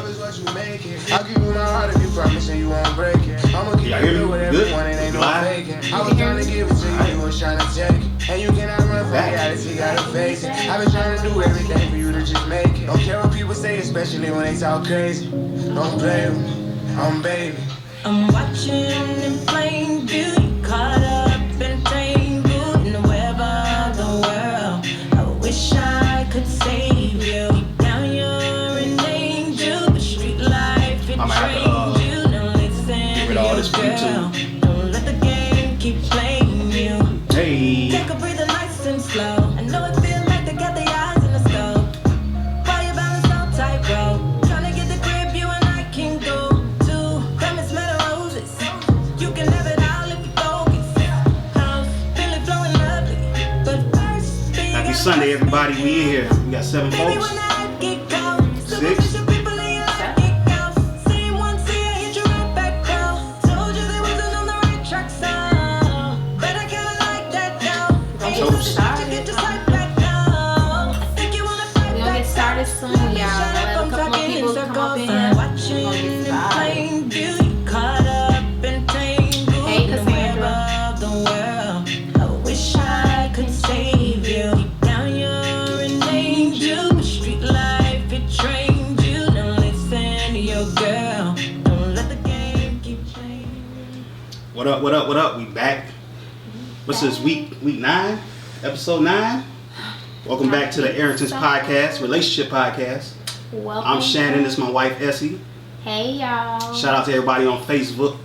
is what you make it. I'll give you my heart if you promise and you won't break it. I'ma keep it real with everyone and ain't no faking. I was trying to give it to you, you was trying to take it. And you cannot run from reality, gotta face it. I've been trying to do everything for you to just make it. Don't care what people say, especially when they talk crazy. Don't play with me, I'm baby. I'm watching in plain view, you caught up and tangled in the web of the world. I wish I could save you. Now you're an angel, but street life it trained you. Now listen to your girl. Don't let the game keep playing you. Hey. Take a breather nice and slow. I know it feels like they got their eyes in the scope. While you balance on tightrope, trying to get the grip you and I can go to. Promise metal roses, you can have it all if you focus. House really flowing lovely, but first Happy Sunday, everybody. We in here. We got 7 baby folks. when I get cold, 6. people in your life get go. Same one, see I hit you right back down. Told you they wasn't on the right track, so but I kinda like that though. Ain't Toast. you get just right back down. I think you wanna fight We're gonna get started soon, y'all. We'll have a couple more people come up in here. Watching We're gonna get started. plain view, you caught up and tangled Hey, in the web Cassandra. of the world. I wish I could save you. Now you're an angel, but street life it trained you. Now listen to your girl. Don't let the game keep playing. What up, what up, what up? We back. What's this, week 9? Episode 9? Welcome back to the AREN's podcast, relationship podcast. Welcome. I'm Shannon, this is my wife Essie. Hey, y'all. Shout out to everybody on Facebook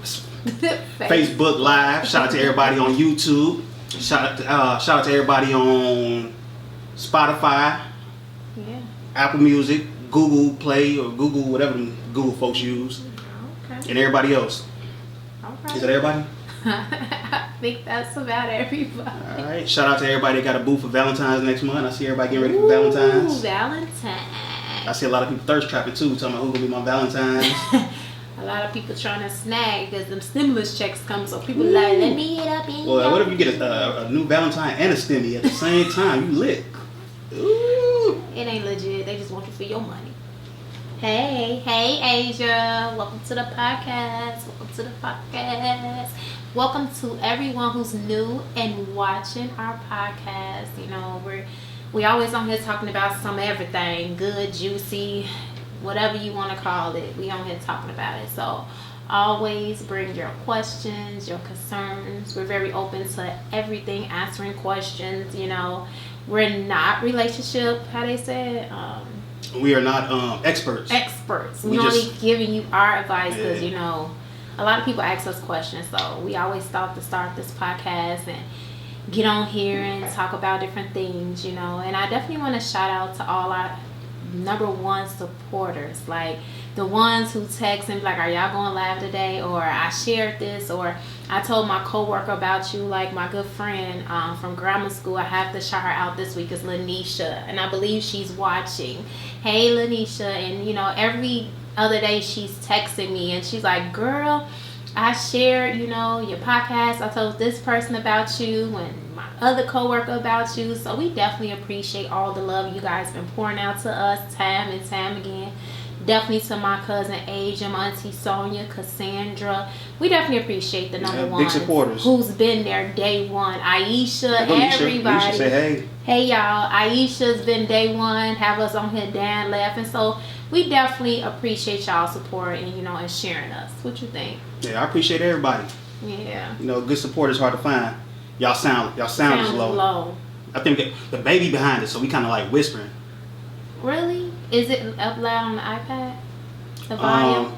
Live. Shout out to everybody on YouTube. Shout out to everybody on Spotify, Yeah. Apple Music, Google Play, or Google, whatever them Google folks use, Okay. and everybody else. All right. Is that everybody? I think that's about everybody. All right. Shout out to everybody that got a booth for Valentine's next month. I see everybody getting ready for Valentine's. Valentine's. I see a lot of people thirst trapping too, talking about who's gonna be my Valentine's. A lot of people trying to snag because them stimulus checks come, so people like, let me get up in Well, what if you get a new Valentine and a stimmy at the same time? You lit. Ooh. It ain't legit. They just want you for your money. Hey Asia. Welcome to the podcast. Welcome to everyone who's new and watching our podcast. You know, we always on here talking about some everything, good, juicy, whatever you want to call it. We on here talking about it. So always bring your questions, your concerns. We're very open to everything, answering questions. You know, we're not relationship, how they say it, We are not experts. We We only just- giving you our advice because Yeah. you know a lot of people ask us questions, so we always thought to start this podcast and get on here and talk about different things, you know. And I definitely want to shout out to all our number one supporters, like the ones who text and be like, are y'all going live today, or I shared this, or I told my coworker about you, like my good friend from grammar school. I have to shout her out this week, is Lanisha, and I believe she's watching. Hey Lanisha. And you know, every other day she's texting me and she's like, girl, I shared, you know, your podcast. I told this person about you and my other coworker about you. So we definitely appreciate all the love you guys been pouring out to us time and time again. Definitely to my cousin Asia, my auntie Sonia, Cassandra. We definitely appreciate the number one big supporters who's been there day one. Aisha, everybody. Aisha say hey. Hey y'all, Aisha's been day one, have us on here down laughing. So we definitely appreciate y'all support and, you know, and sharing us. What you think? Yeah, I appreciate everybody. Yeah. You know, good support is hard to find. Y'all sound is low. I think the baby behind it, so we kind of like whispering. Really? Is it up loud on the iPad? The volume?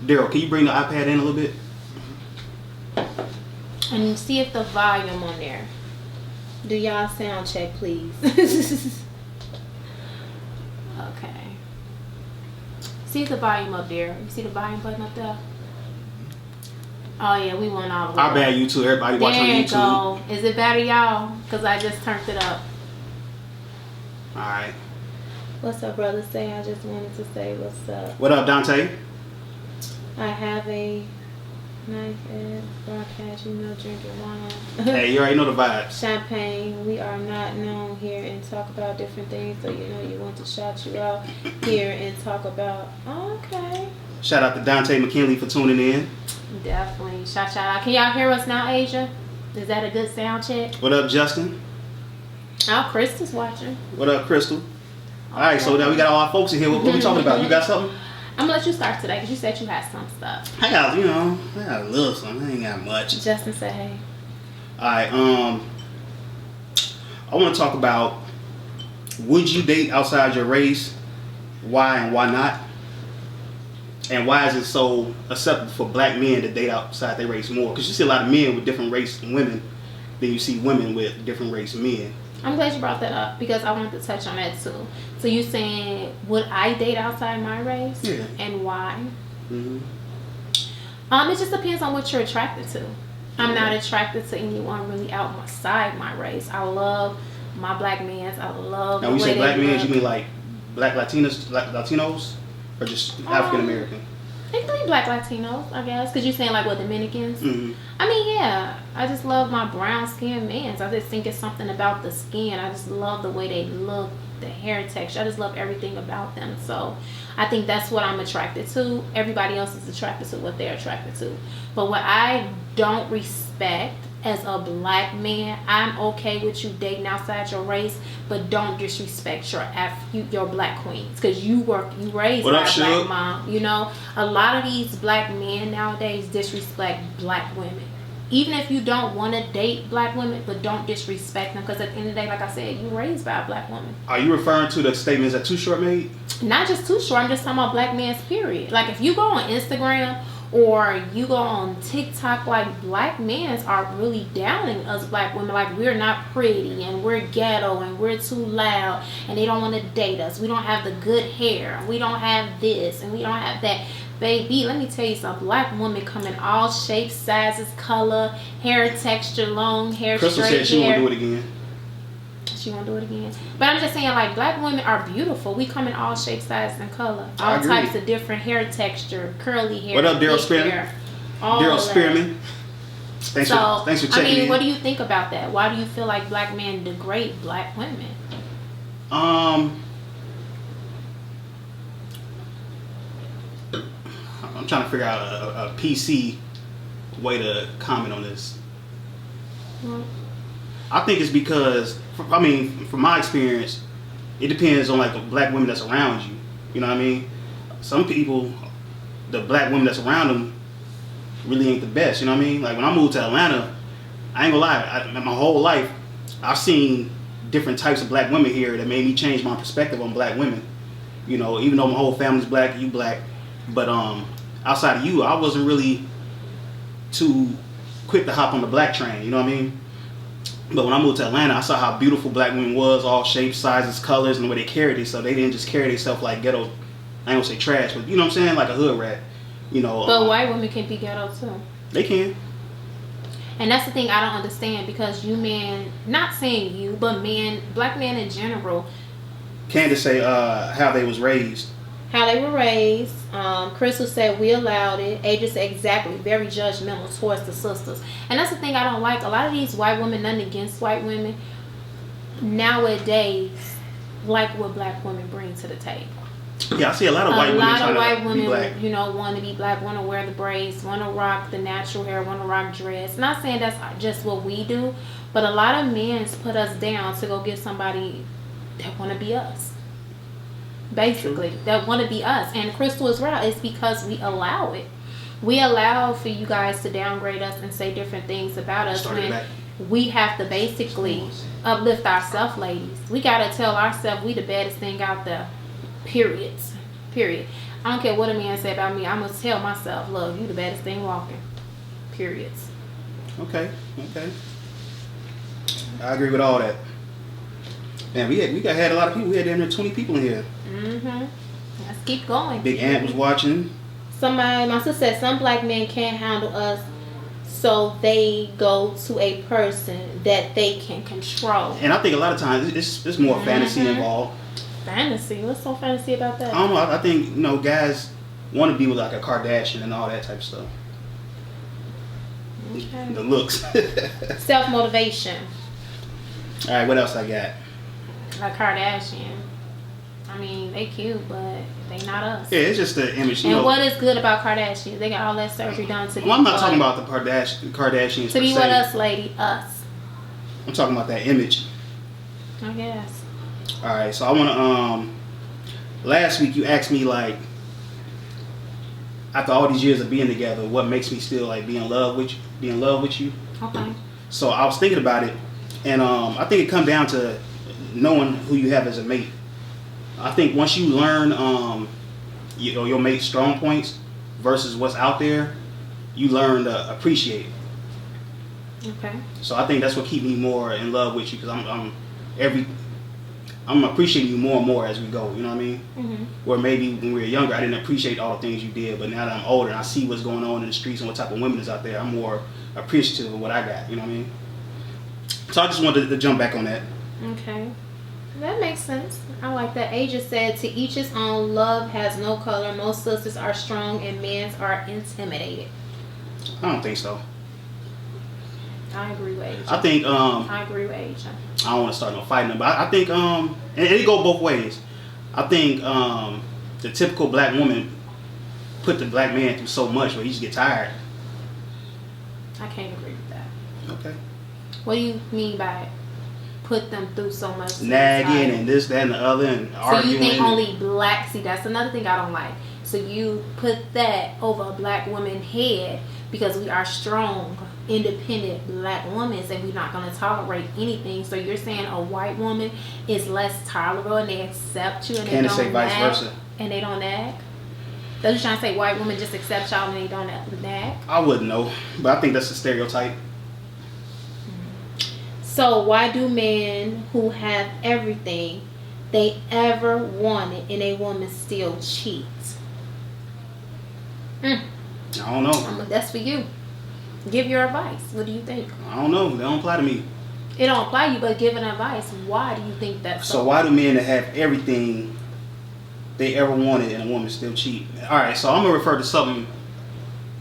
Daryl, can you bring the iPad in a little bit? And see if the volume on there. Do y'all sound check, please? Okay. See the volume up there. You see the volume button up there? Oh yeah, we went all the way. Our bad, YouTube. Everybody watch on There you YouTube. go. Is it better, y'all? Because I just turned it up. All right. What's up, brother? Say, I just wanted to say what's up. What up, Dante? I have a Knife edge, broadcast, drinking wine. Hey, you already know the vibes. Champagne. We are not known here and talk about different things, so you want to shout you out here and talk about. Okay. Shout out to Dante McKinley for tuning in. Definitely. Shout out. Can y'all hear us now, Asia? Is that a good sound check? What up, Justin? Oh, Crystal's watching. What up, Crystal? All right, so now we got all our folks in here. What we talking about? You got something? I'm gonna let you start today because you said you had some stuff. I got a little something. I ain't got much. Justin said, "Hey." All right. I want to talk about: would you date outside your race? Why and why not? And why is it so acceptable for black men to date outside their race more? Because you see a lot of men with different race women than you see women with different race men. I'm glad you brought that up because I wanted to touch on that too. So you saying, would I date outside my race? Yeah. And why? Mm-hmm. It just depends on what you're attracted to. I'm not attracted to anyone really outside my race. I love my black men. I love now, the when you way say black they men, look. you mean like black Latinos? Or just African American? It could be black Latinos, I guess. Because you're saying like what, Dominicans? Mm-hmm. I mean, yeah. I just love my brown skinned men. I just think it's something about the skin. I just love the way they look, the hair texture. I just love everything about them. So I think that's what I'm attracted to. Everybody else is attracted to what they're attracted to. But what I don't respect as a black man, I'm okay with you dating outside your race, but don't disrespect your black queens, because you raised by a black mom. A lot of these black men nowadays disrespect black women. Even if you don't want to date black women, but don't disrespect them, because at the end of the day, like I said, you raised by a black woman. Are you referring to the statements that Too Short made? Not just Too Short. I'm just talking about black men's period. Like if you go on Instagram or you go on TikTok, like black men are really downing us black women. Like we're not pretty and we're ghetto and we're too loud and they don't want to date us. We don't have the good hair. We don't have this and we don't have that. Baby, let me tell you something. Black women come in all shapes, sizes, color, hair texture, long hair, Crystal straight said she hair. won't do it again. She won't do it again. But I'm just saying, like, black women are beautiful. We come in all shapes, sizes, and color. All types of different hair texture, curly hair. What up, Daryl Spearman? Daryl Spearman. Thanks for checking in. What do you think about that? Why do you feel like black men degrade black women? I'm trying to figure out a PC way to comment on this. I think it's because, from my experience, it depends on like the black women that's around you. You know what I mean? Some people, the black women that's around them, really ain't the best. You know what I mean? Like when I moved to Atlanta, I ain't gonna lie, my whole life, I've seen different types of black women here that made me change my perspective on black women. You know, even though my whole family's black, you black, but outside of you, I wasn't really too quick to hop on the black train. You know what I mean? But when I moved to Atlanta, I saw how beautiful black women was, all shapes, sizes, colors, and the way they carried themselves. They didn't just carry themselves like ghetto, I ain't gonna say trash, but you know what I'm saying? Like a hood rat. You know. But white women can be ghetto too. They can. And that's the thing I don't understand, because you men, not saying you, but black men in general. Candace say how they was raised. How they were raised. Crystal said we allowed it. Aja said exactly, very judgmental towards the sisters. And that's the thing I don't like. A lot of these white women, nothing against white women, nowadays like what black women bring to the table. Yeah, I see a lot of white women trying to be black. Want to be black, want to wear the braids, want to rock the natural hair, want to rock dress. Not saying that's just what we do, but a lot of men put us down to go get somebody that want to be us. Basically, that want to be us. And Crystal is right. It's because we allow it. We allow for you guys to downgrade us and say different things about us when we have to basically uplift ourselves, ladies. We got to tell ourselves we the baddest thing out there. Period. I don't care what a man say about me. I'm going to tell myself, look, you the baddest thing walking. Period. Okay. I agree with all that. Man, we had a lot of people. We had damn near 20 people in here. Let's keep going. Big Ant was watching. My sister said some black men can't handle us, so they go to a person that they can control. And I think a lot of times it's more fantasy involved. Fantasy? What's so fantasy about that? I don't know. I think guys want to be with like a Kardashian and all that type of stuff. Okay. the looks. Self-motivation. All right, what else I got? Like Kardashian. I mean, they cute, but they not us. Yeah, it's just the image. And what is good about Kardashians? They got all that surgery done to Well, I'm not talking about the Kardashians. to be per with se. us, lady. Us. I'm talking about that image. I guess. All right, so I want to. Last week you asked me like, after all these years of being together, what makes me still like be in love with you? Okay. So I was thinking about it, and I think it comes down to knowing who you have as a mate. I think once you learn your mate's strong points versus what's out there, you learn to appreciate it. Okay. So I think that's what keeps me more in love with you, because I'm appreciating you more and more as we go. You know what I mean? Mm-hmm. Where maybe when we were younger, I didn't appreciate all the things you did, but now that I'm older and I see what's going on in the streets and what type of women is out there, I'm more appreciative of what I got. You know what I mean? So I just wanted to jump back on that. Okay. That makes sense. I like that. Asia said, to each his own, love has no color. Most sisters are strong and men are intimidated. I don't think so. I agree with Asia. I think I agree with Asia. I don't want to start no fighting, but I think and it go both ways. I think the typical black woman put the black man through so much where he just get tired. I can't agree with that. Okay. What do you mean by put them through so much? Nagging and this, that, and the other, and so arguing. you think only black? See, that's another thing I don't like. So you put that over a black woman's head because we are strong, independent black women, and we're not going to tolerate anything. So you're saying a white woman is less tolerable and they accept you and Can they it say don't vice nag? versa? And they don't nag? So you're trying to say white women just accept y'all and they don't nag? I wouldn't know, but I think that's a stereotype. So why do men who have everything they ever wanted in a woman still cheat? I don't know. That's for you. Give your advice. What do you think? I don't know. They don't apply to me. It don't apply to you, but giving advice. Why do you think that's So why do men that have everything they ever wanted in a woman still cheat? All right, so I'm gonna refer to something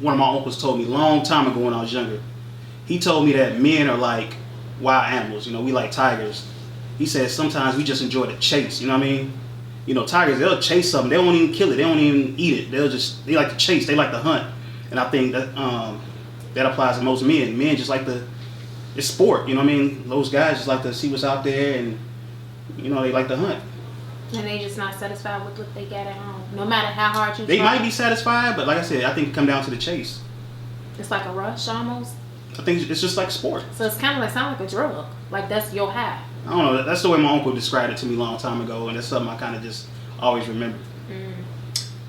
one of my uncles told me a long time ago when I was younger. He told me that men are like wild animals. You know, we like tigers. He said sometimes we just enjoy the chase. You know what I mean? You know, tigers, they'll chase something. They won't even kill it. They won't even eat it. They like to chase. They like to hunt. And I think that that applies to most men. Men just like it's sport. You know what I mean? Those guys just like to see what's out there, and you know, they like to hunt. And they just not satisfied with what they got at home. No matter how hard you They try. might be satisfied, but like I said, I think it come down to the chase. It's like a rush almost. I think it's just like sport. So it's kind of like sound like a drug. Like that's your high. I don't know. That's the way my uncle described it to me a long time ago, and that's something I kind of just always remember.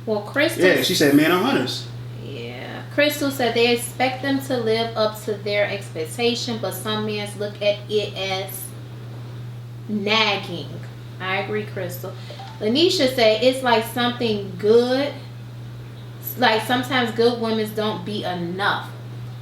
Well, Crystal. Yeah, she said men are hunters. Yeah. Crystal said they expect them to live up to their expectation, but some men look at it as nagging. I agree, Crystal. Lanisha said it's like something good. Like sometimes good women don't be enough.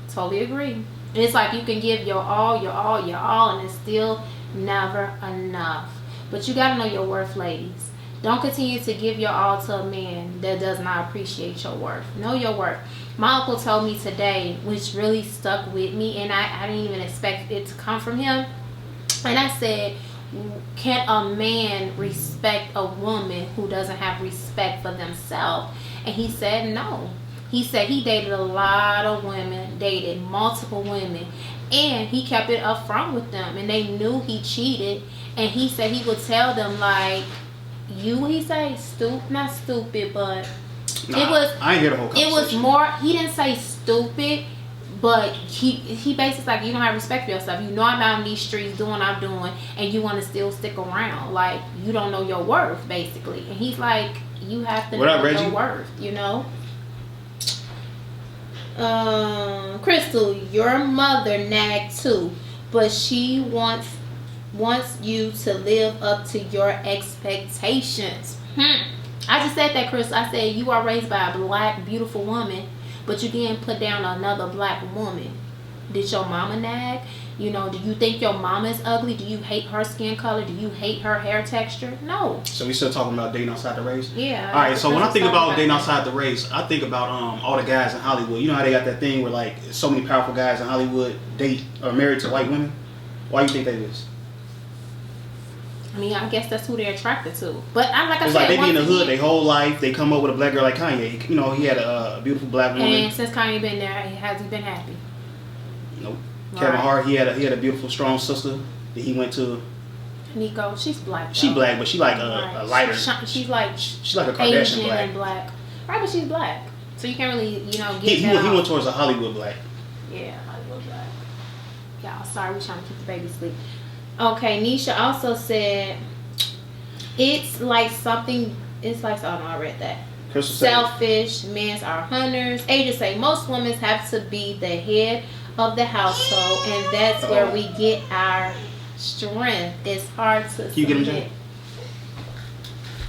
Totally agree. It's like you can give your all, and it's still never enough. But you gotta know your worth, ladies. Don't continue to give your all to a man that does not appreciate your worth. Know your worth. My uncle told me today, which really stuck with me, and I didn't even expect it to come from him. And I said, can a man respect a woman who doesn't have respect for themselves? And he said no. He said he dated a lot of women, dated multiple women, and he kept it up front with them, and they knew he cheated. And he said he would tell them like, he say not stupid, but it was. I ain't hear the whole conversation. It was more. He didn't say stupid, but he basically like, you don't have respect for yourself. You know I'm out in these streets doing what I'm doing, and you want to still stick around. Like you don't know your worth, basically. And he's like, you have to know your worth. You know. Crystal, your mother nagged too, but she wants you to live up to your expectations. I just said that, Crystal. I said you are raised by a black, beautiful woman, but you didn't put down another black woman. Did your mama nag? You know, do you think your mama is ugly? Do you hate her skin color? Do you hate her hair texture? No. So we still talking about dating outside the race? Yeah. All right. So when I think about dating outside the race, I think about all the guys in Hollywood. You know how they got that thing where like so many powerful guys in Hollywood date or married to white women. Why do you think that is? I mean, I guess that's who they're attracted to. But like I it's said, like they be in the hood their whole life. They come up with a black girl like Kanye. You know, he had a beautiful black woman. And since Kanye been there, has he been happy? Nope. Right. Kevin Hart, he had a beautiful, strong sister that he went to. Nico, she's black. Though. She black, but she like a lighter. She's like a Kardashian Asian black. and black. Right, but she's black, so you can't really, get he went towards a Hollywood black. Yeah, Hollywood black. Y'all, sorry, we trying to keep the baby asleep. Okay, Nisha also said it's like something. It's like, oh no, I read that. Selfish men are hunters. Ages say most women have to be the head of the household, and that's where we get our strength. It's hard to. Can you get him, Jay?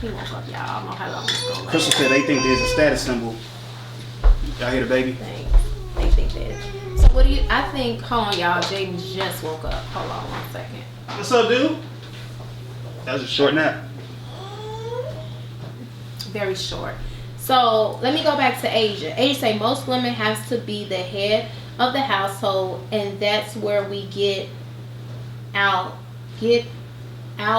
He woke up, y'all. I don't know how long it's going. Crystal said they think there's a status symbol. Y'all hear the baby? They think that. So what do you? I think. Hold on, y'all. Jaden just woke up. Hold on 1 second. What's up, dude? That was a short nap. Very short. So let me go back to Asia. Asia say most women have to be the head of the household, and that's where we get out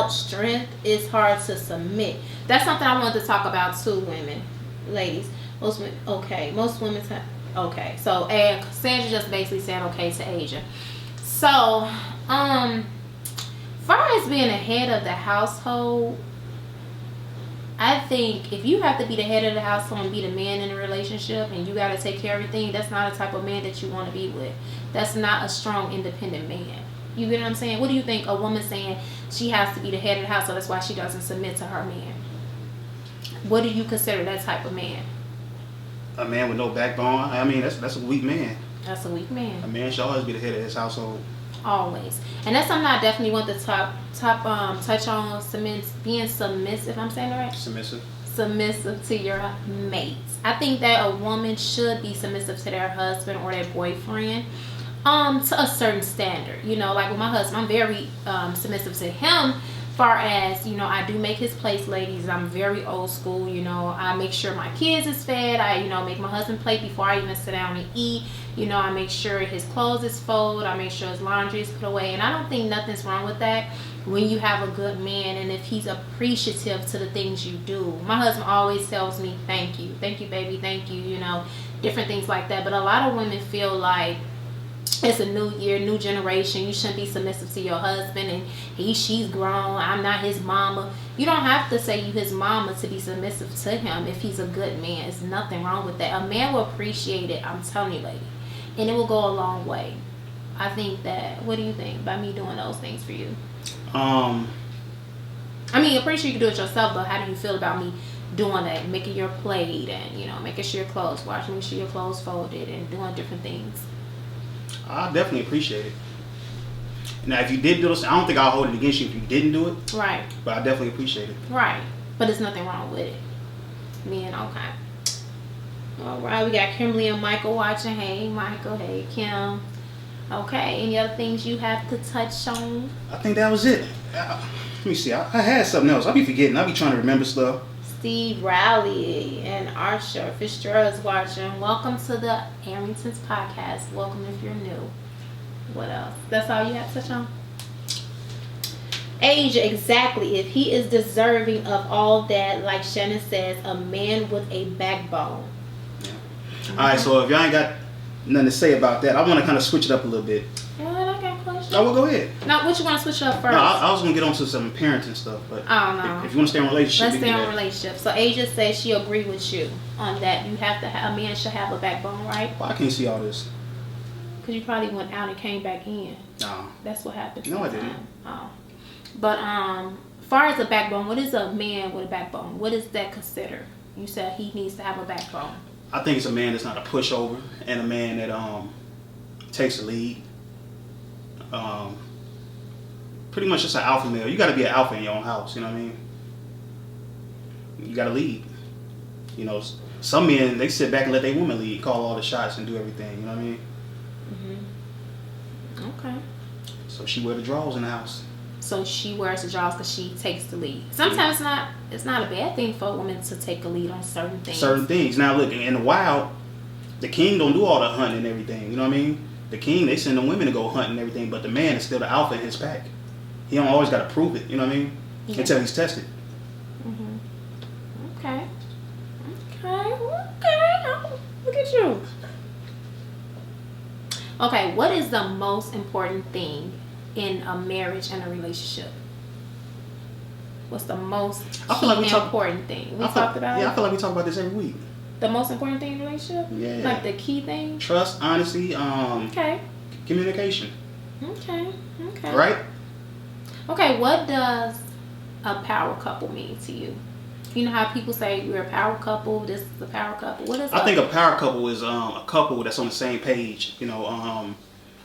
strength. It's hard to submit. That's something I wanted to talk about too, women, ladies. Most women, okay. Most women, okay. So Sandra just basically said okay to Asia. So, far as being the head of the household, I think if you have to be the head of the household and be the man in a relationship and you got to take care of everything, that's not a type of man that you want to be with. That's not a strong, independent man. You get what I'm saying? What do you think a woman saying she has to be the head of the household, that's why she doesn't submit to her man? What do you consider that type of man? A man with no backbone. I mean, that's a weak man. That's a weak man. A man should always be the head of his household. Always. And that's something I definitely want to touch on, being submissive. I'm saying that right? Submissive to your mates. I think that a woman should be submissive to their husband or their boyfriend to a certain standard. You know, like with my husband, I'm very submissive to him. Far as, I do make his place, ladies. I'm very old school. I make sure my kids is fed. I make my husband plate before I even sit down and eat. I make sure his clothes is folded. I make sure his laundry is put away. And I don't think nothing's wrong with that when you have a good man and if he's appreciative to the things you do. My husband always tells me, thank you, baby, thank you, different things like that. But a lot of women feel like it's a new year, new generation. You shouldn't be submissive to your husband and she's grown. I'm not his mama. You don't have to say you his mama to be submissive to him if he's a good man. There's nothing wrong with that. A man will appreciate it, I'm telling you, lady. And it will go a long way. I think that, what do you think by me doing those things for you? I mean, I'm pretty sure you can do it yourself, but how do you feel about me doing that, making your plate and, making sure your clothes washed, making sure your clothes folded and doing different things? I definitely appreciate it. Now, if you did do this, I don't think I'll hold it against you if you didn't do it. Right. But I definitely appreciate it. Right. But there's nothing wrong with it. Okay. All right. We got Kimberly and Michael watching. Hey, Michael. Hey, Kim. Okay. Any other things you have to touch on? I think that was it. Let me see. I had something else. I'll be forgetting. I'll be trying to remember stuff. Steve Rowley and Arsha Fitzgerald's watching. Welcome to the Arrington's podcast. Welcome if you're new. What else? That's all you have to touch on? Age, exactly. If he is deserving of all that, like Shannon says, a man with a backbone. Yeah. Mm-hmm. All right, so if y'all ain't got nothing to say about that, I want to kind of switch it up a little bit. Yeah, I got questions. Oh, well, go ahead. Now, what you want to switch up first? No, I was going to get on to some parenting stuff, but if you want to stay on relationship, let's stay on relationship. So Asia says she agreed with you on that. You have to a man should have a backbone, right? Well, I can't see all this. Because you probably went out and came back in. No. That's what happened. No, I didn't. Oh. But far as a backbone, what is a man with a backbone? What is that considered? You said he needs to have a backbone. I think it's a man that's not a pushover and a man that takes the lead. Pretty much just an alpha male. You got to be an alpha in your own house. You know what I mean? You got to lead. Some men, they sit back and let their woman lead, call all the shots and do everything. You know what I mean? Okay. So she wear the drawers in the house. So she wears the drawers because she takes the lead. Sometimes it's not a bad thing for a woman to take a lead on certain things. Certain things. Now look, in the wild, the king don't do all the hunting and everything. You know what I mean? The king, they send the women to go hunting and everything, but the man is still the alpha in his pack. He don't always got to prove it. You know what I mean? Yeah. Until he's tested. Okay. Oh, look at you. Okay, what is the most important thing in a marriage and a relationship? What's the most important thing? We talked about it? Yeah, I feel like we talk about this every week. The most important thing in a relationship? Yeah. Like the key thing? Trust, honesty, okay. Communication. Okay. Right? Okay, what does a power couple mean to you? You know how people say we're a power couple, this is a power couple. What is I think a power couple is a couple that's on the same page. You know,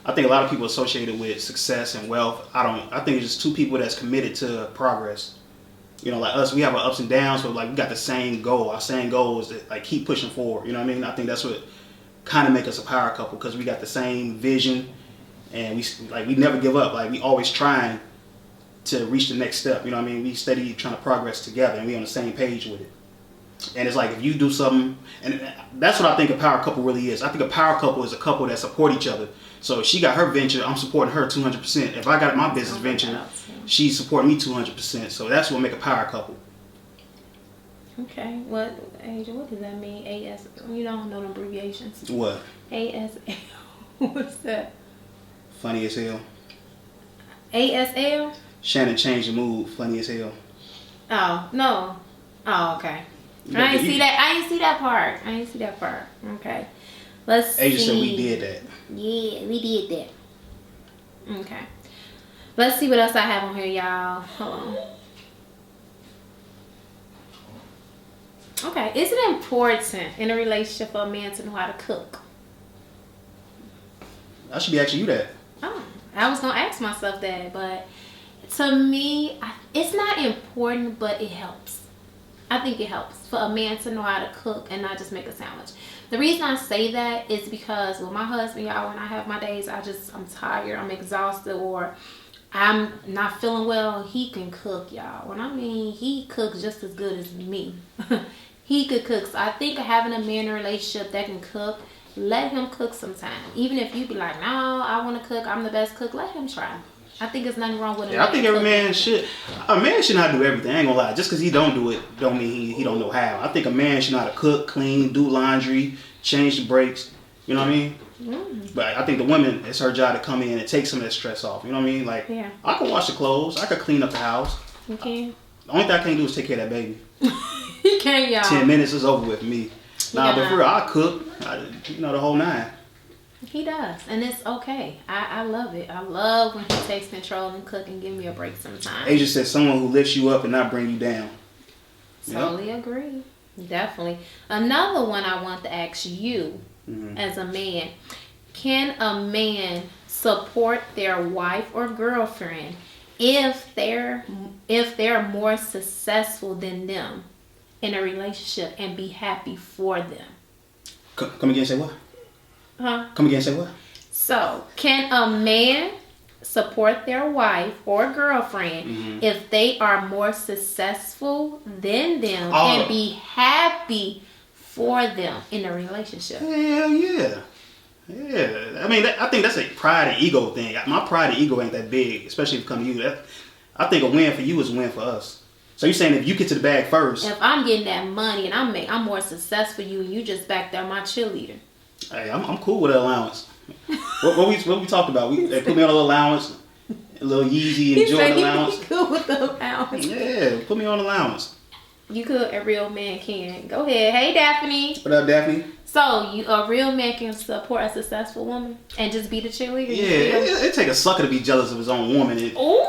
I think a lot of people associate it with success and wealth. I think it's just two people that's committed to progress. You know, like us, we have our ups and downs, but like we got the same goal. Our same goal is to like keep pushing forward. You know what I mean? I think that's what kind of make us a power couple, because we got the same vision, and we never give up. Like we always trying to reach the next step. You know what I mean? We steady trying to progress together, and we on the same page with it. And it's like if you do something, and that's what I think a power couple really is. I think a power couple is a couple that support each other. So if she got her venture, I'm supporting her 200%. If I got my business venture, she's supporting me 200%. So that's what make a power couple. Okay. What, Angel, what does that mean? AS? You don't know the abbreviations. What? ASL. What's that? Funny as hell. ASL? Shannon changed the mood. Funny as hell. Oh, no. Oh, okay. I didn't see that part. Okay. Let's see. Asia said we did that. Yeah, we did that. Okay. Let's see what else I have on here, y'all. Hold on. Okay. Is it important in a relationship for a man to know how to cook? I should be asking you that. Oh, I was going to ask myself that, but to me, it's not important, but it helps. I think it helps for a man to know how to cook and not just make a sandwich. The reason I say that is because with my husband, y'all, when I have my days, I'm tired, I'm exhausted, or I'm not feeling well, he can cook, y'all. When I mean he cooks just as good as me. He could cook. So I think having a man in a relationship that can cook, let him cook sometime. Even if you be like, no, I want to cook, I'm the best cook, let him try. I think there's nothing wrong with it. Yeah, I think every man should. A man should not do everything. I ain't gonna lie. Just because he don't do it, don't mean he don't know how. I think a man should know how to cook, clean, do laundry, change the brakes. You know what I mean? Mm. But I think the woman, it's her job to come in and take some of that stress off. You know what I mean? Like, yeah. I can wash the clothes. I can clean up the house. You can. The only thing I can't do is take care of that baby. You can't, y'all. 10 minutes is over with me. Nah, but for real, I cook. The whole nine. He does, and it's okay. I love it. I love when he takes control and cook and give me a break sometimes. Asia said someone who lifts you up and not bring you down. Totally agree. Definitely. Another one I want to ask you as a man. Can a man support their wife or girlfriend if they're more successful than them in a relationship and be happy for them? Come again, say what? Huh? Come again, say what? So, can a man support their wife or girlfriend if they are more successful than them and be happy for them in a relationship? Hell yeah. Yeah. I mean, I think that's a pride and ego thing. My pride and ego ain't that big, especially if it comes to you. I think a win for you is a win for us. So you're saying if you get to the bag first. If I'm getting that money and I'm more successful than you, and you just back there my cheerleader. Hey, I'm cool with the allowance. what we talked about? They put me on a little allowance, a little Yeezy and Jordan allowance. You cool with the allowance? Yeah, put me on allowance. You could. A real man can. Go ahead. Hey, Daphne. What up, Daphne? So a real man can support a successful woman and just be the cheerleader. Yeah, it take a sucker to be jealous of his own woman. Ooh,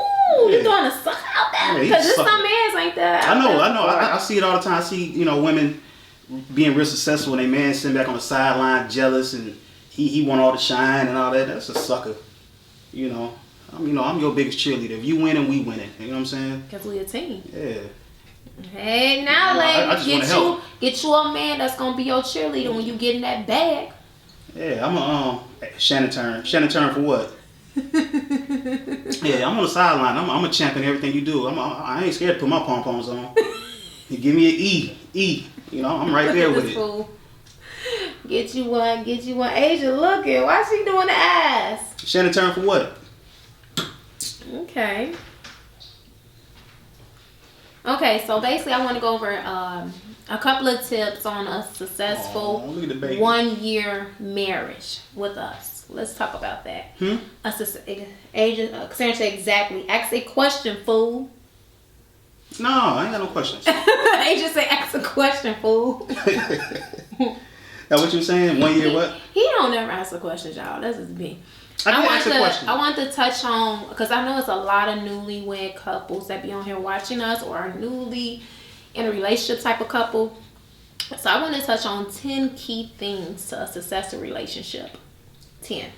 you throwing a sucker out there? Because there's some mans like that. I know. I see it all the time. I see women being real successful and a man sitting back on the sideline jealous and he want all the shine and all that. That's a sucker. I'm your biggest cheerleader. If you winning, we winning. You know what I'm saying? Because we a team. Yeah. Hey, now, ladies, get you a man that's gonna be your cheerleader when you get in that bag. Yeah, I'm a Shannon turn. Shannon turn for what? Yeah, I'm on the sideline. I'm a champion in everything you do. I ain't scared to put my pom-poms on. You give me an E. You know, I'm right there with it. Fool. Get you one. Asia looking. Why she doing the ass? Shannon turn for what? Okay, so basically I want to go over a couple of tips on a successful 1-year marriage with us. Let's talk about that. Asia, exactly. Ask a question, fool. No, I ain't got no questions. Asia say ask a question, fool. That what you saying? 1 year what? He don't never answer questions, y'all. That's just me. I want to touch on, because I know it's a lot of newlywed couples that be on here watching us, or are newly in a relationship type of couple. So I want to touch on 10 key things to a successful relationship. 10.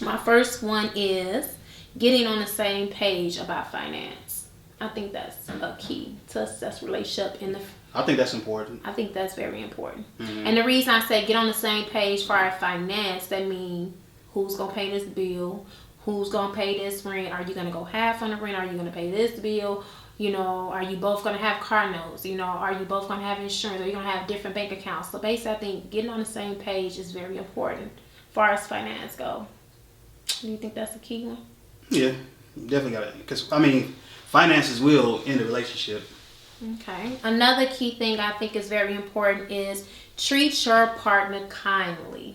My first one is getting on the same page about finance. I think that's a key to a successful relationship. I think that's important. I think that's very important. Mm-hmm. And the reason I say get on the same page for our finance, that means who's going to pay this bill? Who's going to pay this rent? Are you going to go half on the rent? Are you going to pay this bill? You know, are you both going to have car notes? You know, are you both going to have insurance? Are you going to have different bank accounts? So basically, I think getting on the same page is very important as far as finance go. Do you think that's a key one? Yeah, definitely got it. Because, I mean, finances will end a relationship. Okay. Another key thing I think is very important is treat your partner kindly.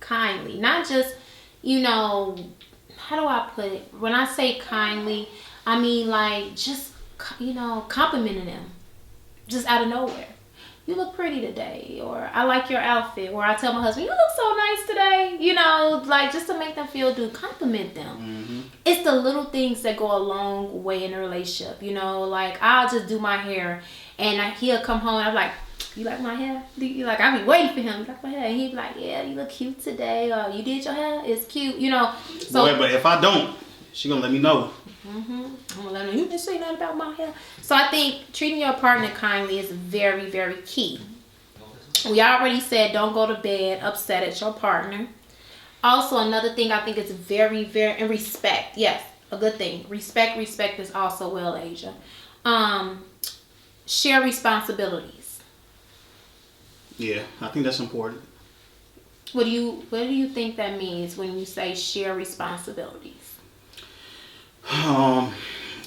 Kindly. Not just, you know, how do I put it? When I say kindly, I mean like just, you know, complimenting them. Just out of nowhere. You look pretty today, or I like your outfit, or I tell my husband, you look so nice today, you know, like just to make them feel good, compliment them. Mm-hmm. It's the little things that go a long way in a relationship, you know, like I'll just do my hair and he'll come home and I'm like, you like my hair? I'll be waiting for him, you like my hair? And he'd be like, yeah, you look cute today, or you did your hair, it's cute, you know. So, boy, but if I don't, she gonna let me know. Mm-hmm. I'm gonna let her know, you didn't say nothing about my hair. So I think treating your partner kindly is very, very key. We already said don't go to bed upset at your partner. Also, another thing I think is very, very, and respect. Yes, a good thing. Respect is also well, Asia. Share responsibilities. Yeah, I think that's important. What do you think that means when you say share responsibilities?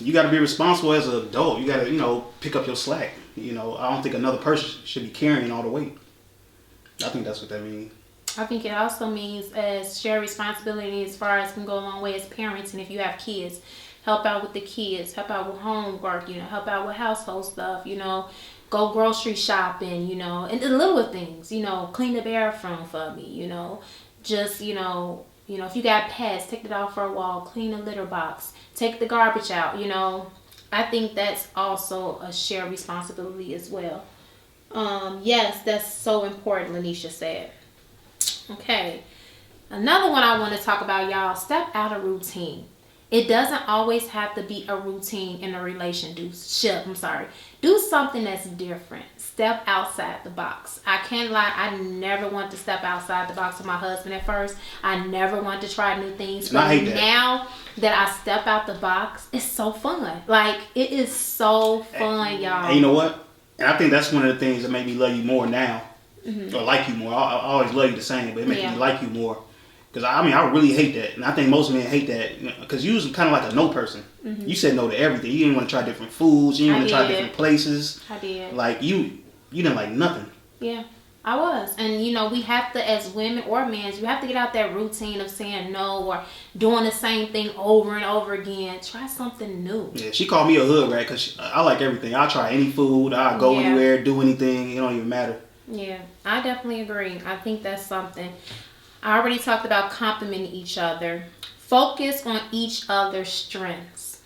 You got to be responsible as an adult. You got to, you know, pick up your slack. You know, I don't think another person should be carrying all the weight. I think that's what that means. I think it also means as share responsibility as far as can go a long way as parents, and if you have kids, help out with the kids, help out with homework, you know, help out with household stuff, you know, go grocery shopping, you know, and the little things, you know, clean the bathroom for me, you know, just, you know, if you got pets, take the dog for a walk, clean the litter box, take the garbage out, you know. I think that's also a shared responsibility as well. Yes, that's so important, Lanisha said. Okay. Another one I want to talk about, y'all, step out of routine. It doesn't always have to be a routine in a relationship. Do something that's different. Step outside the box. I can't lie, I never want to step outside the box with my husband at first. I never want to try new things. But now that I step out the box, it's so fun. Like, it is so fun, y'all. And you know what? And I think that's one of the things that made me love you more now. Mm-hmm. Or like you more. I always love you the same, but it makes me like you more. Because, I mean, I really hate that. And I think most men hate that. Because you was kind of like a no person. Mm-hmm. You said no to everything. You didn't want to try different foods. You didn't want to try different places. I did. Like, you didn't like nothing. Yeah, I was. And, you know, we have to, as women or men, you have to get out that routine of saying no or doing the same thing over and over again. Try something new. Yeah, she called me a hood rat because I like everything. I'll try any food. I'll go anywhere, do anything. It don't even matter. Yeah, I definitely agree. I think that's something. I already talked about complimenting each other. Focus on each other's strengths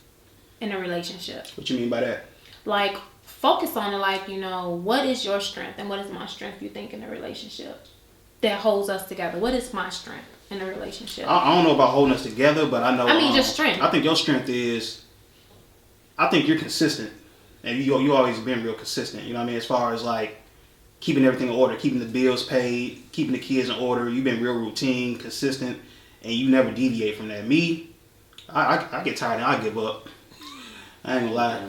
in a relationship. What you mean by that? Like, focus on it, like, you know, what is your strength and what is my strength, you think, in a relationship that holds us together? What is my strength in a relationship? I don't know about holding us together, but I know. I mean, just strength. I think your strength is, I think you're consistent. And you always been real consistent, you know what I mean? As far as, like, keeping everything in order, keeping the bills paid, keeping the kids in order. You've been real routine, consistent. and you never deviate from that. Me, I get tired and I give up. I ain't gonna lie.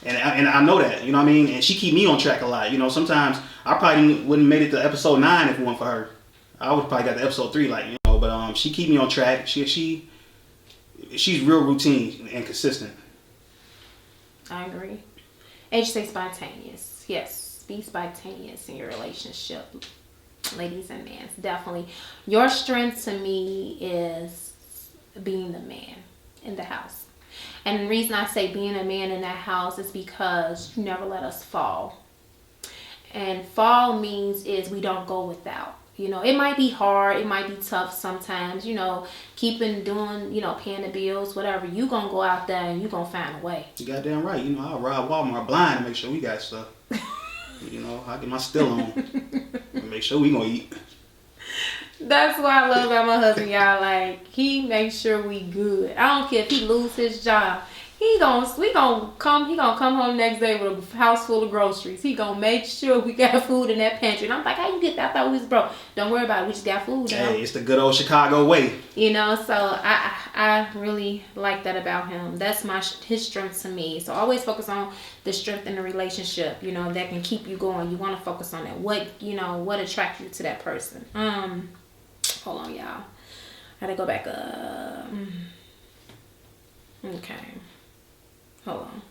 And I know that, you know what I mean? And she keep me on track a lot. You know, sometimes I probably wouldn't made it to episode 9 if it weren't for her. I would probably got to episode 3, like, you know, but she keep me on track. She's real routine and consistent. I agree. And you say spontaneous. Yes, be spontaneous in your relationship, ladies and men. Definitely. Your strength to me is being the man in the house. And the reason I say being a man in that house is because you never let us fall. And fall means is we don't go without. You know, it might be hard. It might be tough sometimes, you know, doing, you know, paying the bills, whatever. You going to go out there and you going to find a way. You goddamn right. You know, I'll ride Walmart blind to make sure we got stuff. You know, I get my still on. Make sure we going to eat. That's what I love about my husband, y'all. Like, he makes sure we good. I don't care if he lose his job. He gonna come home next day with a house full of groceries. He gonna make sure we got food in that pantry. And I'm like, how you get that? I thought we was broke. Don't worry about it. We just got food. Hey, it's the good old Chicago way. You know, so I really like that about him. That's his strength to me. So always focus on the strength in the relationship, you know, that can keep you going. You want to focus on that. What attracts you to that person. Hold on, y'all. I gotta go back up. Okay. Hold on.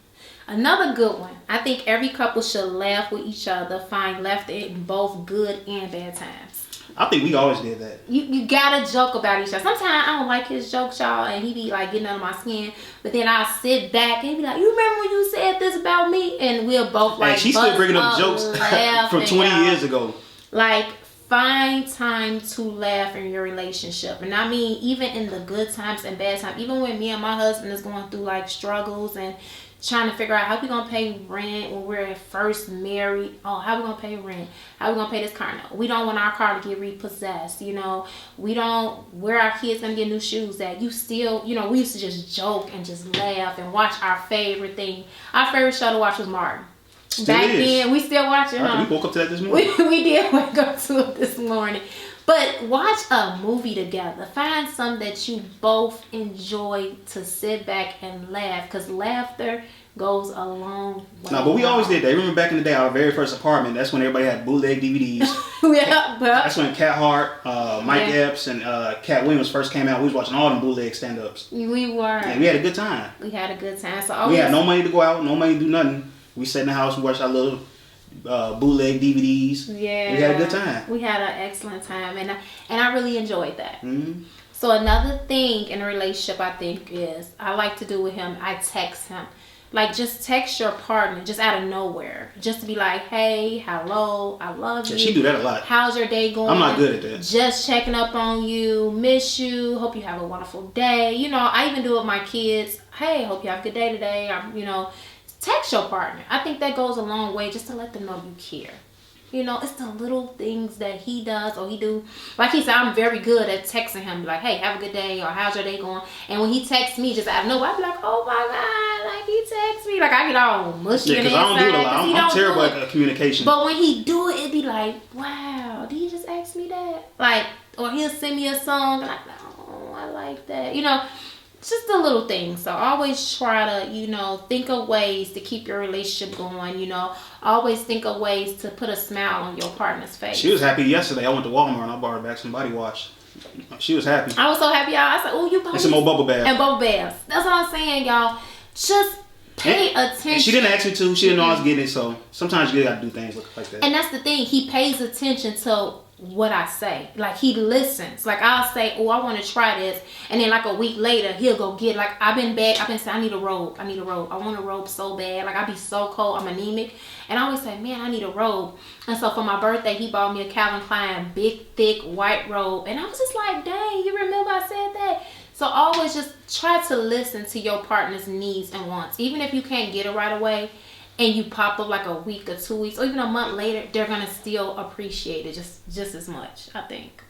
Another good one. I think every couple should laugh with each other, find laughter in both good and bad times. I think we always did that. You gotta joke about each other. Sometimes I don't like his jokes, y'all, and he be like getting under my skin. But then I'll sit back and he be like, "You remember when you said this about me?" And we'll both like. Hey, she's still bringing up jokes from 20 years ago. Like, find time to laugh in your relationship. And I mean, even in the good times and bad times, even when me and my husband is going through like struggles and trying to figure out how we gonna pay rent when we're first married. Oh, how we gonna pay rent? How we gonna pay this car note? We don't want our car to get repossessed, you know. We don't, where our kids gonna get new shoes at? You still, you know, we used to just joke and just laugh and watch our favorite thing. Our favorite show to watch was Martin. Back then, we still watching, huh? We woke up to that this morning. We did wake up to it this morning. But watch a movie together. Find something that you both enjoy to sit back and laugh. Because laughter goes a long way. No, but we always did that. Remember back in the day, our very first apartment, that's when everybody had bootleg DVDs. Yeah, that's when Cat Hart, Mike Epps, and Cat Williams first came out. We was watching all them bootleg stand-ups. We were. And we had a good time. We had a good time. We had no money to go out, no money to do nothing. We sat in the house, we watched our little bootleg DVDs. Yeah. We had a good time. We had an excellent time, and I really enjoyed that. Mm-hmm. So another thing in a relationship, I think, is I like to do with him, I text him. Like, just text your partner just out of nowhere. Just to be like, hey, hello, I love you. She do that a lot. How's your day going? I'm not good at that. Just checking up on you, miss you, hope you have a wonderful day. You know, I even do it with my kids. Hey, hope you have a good day today. Text your partner. I think that goes a long way just to let them know you care. You know, it's the little things that he does or he do. Like he said, I'm very good at texting him. Like, hey, have a good day, or how's your day going? And when he texts me just out of nowhere, I be like, oh my God, like he texts me. Like, I get all mushy. Yeah, because I don't do it a lot. I'm terrible at communication. But when he do it be like, wow, did he just ask me that? Like, or he'll send me a song and I'm like, oh, I like that. You know, it's just the little things. So always try to, think of ways to keep your relationship going, Always think of ways to put a smile on your partner's face. She was happy yesterday. I went to Walmart and I bought her back some body wash. She was happy. I was so happy, y'all. I said, oh, you bought and some more bubble baths. And bubble baths. That's what I'm saying, y'all. Just pay attention. And she didn't ask me to. She didn't know I was getting it. So sometimes you got to do things like that. And that's the thing. He pays attention to what I say. Like, he listens. Like, I'll say, oh, I want to try this, and then like a week later he'll go get, like, I've been saying I need a robe. I want a robe so bad. Like, I be so cold, I'm anemic, and I always say, man, I need a robe. And so for my birthday he bought me a Calvin Klein big thick white robe, and I was just like, dang, you remember I said that? So always just try to listen to your partner's needs and wants. Even if you can't get it right away and you pop up like a week or 2 weeks or even a month later, they're gonna still appreciate it just as much, I think.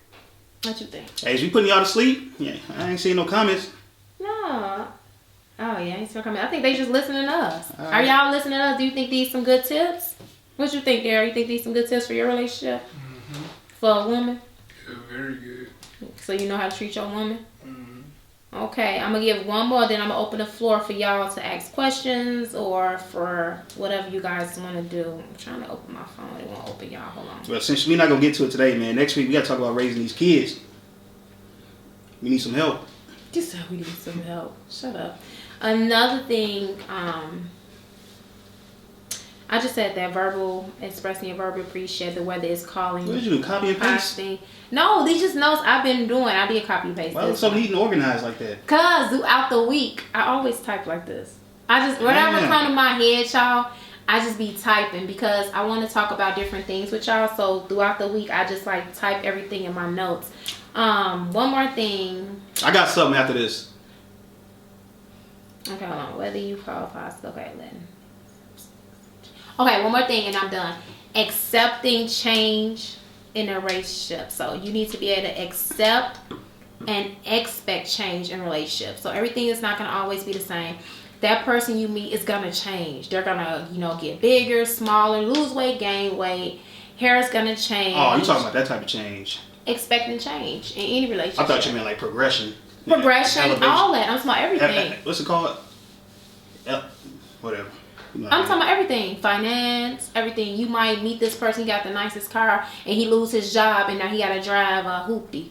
What you think? Hey, is we putting y'all to sleep? Yeah, I ain't seeing no comments. No. Oh yeah, I ain't seen no comments. I think they just listening to us. Are y'all listening to us? Do you think these some good tips? What you think, Darryl? You think these some good tips for your relationship? Mm-hmm. For a woman? Yeah, very good. So you know how to treat your woman? Okay, I'm gonna give one more, then I'm gonna open the floor for y'all to ask questions or for whatever you guys want to do. I'm trying to open my phone. It won't open, y'all. Hold on. Well, since we're not gonna get to it today, man, next week we gotta talk about raising these kids. We need some help. You said we need some help. Shut up. Another thing, I just said that expressing your verbal appreciation, whether it's calling. What did you do? Copy and paste? No, these just notes I've been doing. I did copy and paste. Why was so neat and organized like that? Cause throughout the week, I always type like this. Whatever come to my head, y'all, I just be typing because I want to talk about different things with y'all. So throughout the week, I just like type everything in my notes. One more thing. I got something after this. Okay, hold on. Whether you qualify, okay, then. Okay, one more thing and I'm done. Accepting change in a relationship. So you need to be able to accept and expect change in relationships. So everything is not going to always be the same. That person you meet is going to change. They're going to, get bigger, smaller, lose weight, gain weight. Hair is going to change. Oh, you talking about that type of change. Expecting change in any relationship. I thought you meant like progression. Progression, Elevation. all that. I'm talking about everything. What's it called? Whatever. I'm talking about everything. Finance, everything. You might meet this person, he got the nicest car, and he lose his job, and now he got to drive a hoopty.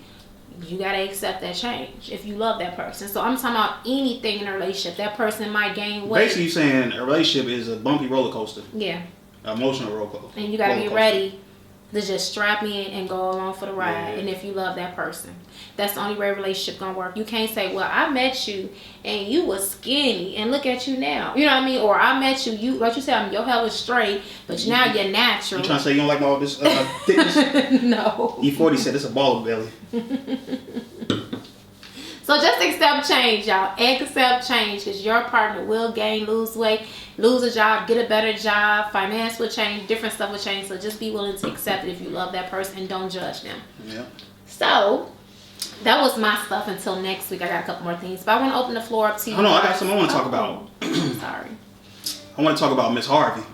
You got to accept that change if you love that person. So I'm talking about anything in a relationship. That person might gain weight. Basically, you're saying a relationship is a bumpy roller coaster. Yeah. An emotional roller coaster. And you got to be ready to just strap in and go along for the ride. Yeah. And if you love that person, that's the only way a relationship gonna work. You can't say, well, I met you and you was skinny and look at you now. You know what I mean? Or I met you, like you said, your hair was straight, but now you're natural. You trying to say you don't like all this thickness? No. E40 said it's a baller belly. So just accept change, y'all. Accept change because your partner will gain, lose weight, lose a job, get a better job, finance will change, different stuff will change. So just be willing to accept it if you love that person and don't judge them. Yeah. So that was my stuff until next week. I got a couple more things, but I want to open the floor up to you. Hold on, I got something I want to talk about. Sorry. I want to talk about Miss Harvey.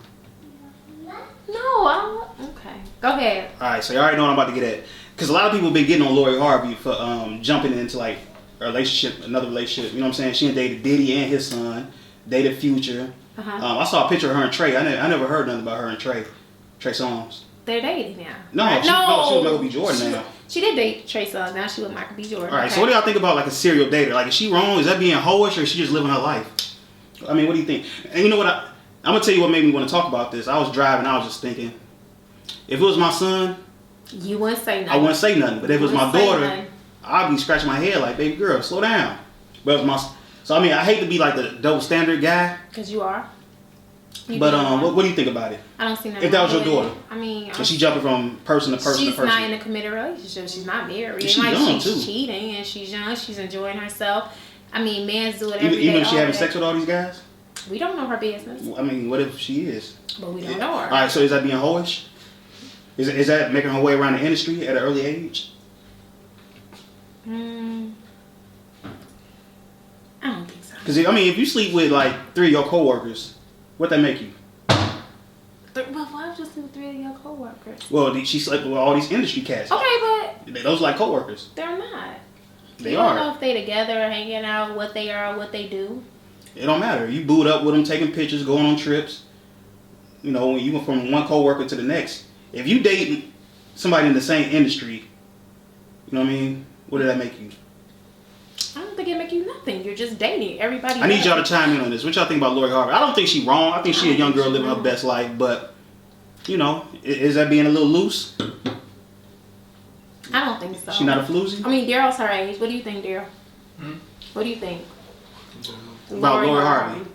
No, okay. Go ahead. All right, so you already know what I'm about to get at. Because a lot of people have been getting on Lori Harvey for jumping into like a relationship, another relationship. You know what I'm saying? She dated Diddy and his son, dated Future. I saw a picture of her and Trey. I never heard nothing about her and Trey Songz. They're dating now. No, right? she was Michael B. Jordan now. She did date Trey Songz. Now she with Michael B. Jordan. All right, so what do y'all think about like a serial dater? Like, is she wrong? Is that being hoish, or is she just living her life? I mean, what do you think? And you know what? I'm gonna tell you what made me want to talk about this. I was driving. I was just thinking, if it was my son, you wouldn't say nothing. I wouldn't say nothing. But if it was my daughter, I'd be scratching my head like, baby girl, slow down. But it was so I mean, I hate to be like the double standard guy. Because you are. But what do you think about it? I don't see nothing. If that was your daughter, I mean, so she jumping from person to person to person. She's not in a committed relationship. She's not married. She's young too. She's cheating and she's young. She's enjoying herself. I mean, men do it every day. Even if she having sex with all these guys. We don't know her business. I mean, what if she is? But we don't know her. All right, so is that being hoish? Is that making her way around the industry at an early age? I don't think so. Because I mean, if you sleep with like 3 of your coworkers, what that make you? Well, why would you sleep with 3 of your coworkers? Well, she slept with all these industry cats. Okay, but those like coworkers. They're not. They you are. don't know if they together, hanging out, what they are, what they do. It don't matter. You boot up with them, taking pictures, going on trips. You know, when you went from one coworker to the next. If you date somebody in the same industry, you know what I mean? What did that make you? I don't think it make you nothing. You're just dating everybody. I need y'all to chime in on this. What y'all think about Lori Harvey? I don't think she's wrong. I think she's a young girl living her best life. But, you know, is that being a little loose? I don't think so. She not a floozy? I mean, Daryl's her age. What do you think, Daryl? What do you think? About Lori Harvey.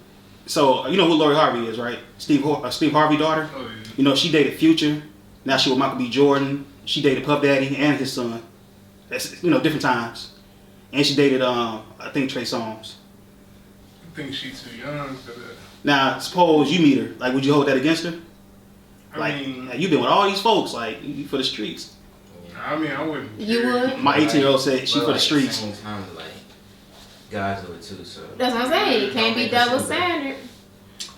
So, you know who Lori Harvey is, right? Steve Harvey's daughter. Oh, yeah. You know, she dated Future. Now she with Michael B. Jordan. She dated Puff Daddy and his son. That's, you know, different times. And she dated, I think, Trey Songz. I think she's too young for that. Now, suppose you meet her. Like, would you hold that against her? I mean, you've been with all these folks, like, you for the streets. I mean, I wouldn't. You would? My 18-year-old said she for the At streets. the same time, like, guys do it too, so. That's what I'm saying. You can't be double standard.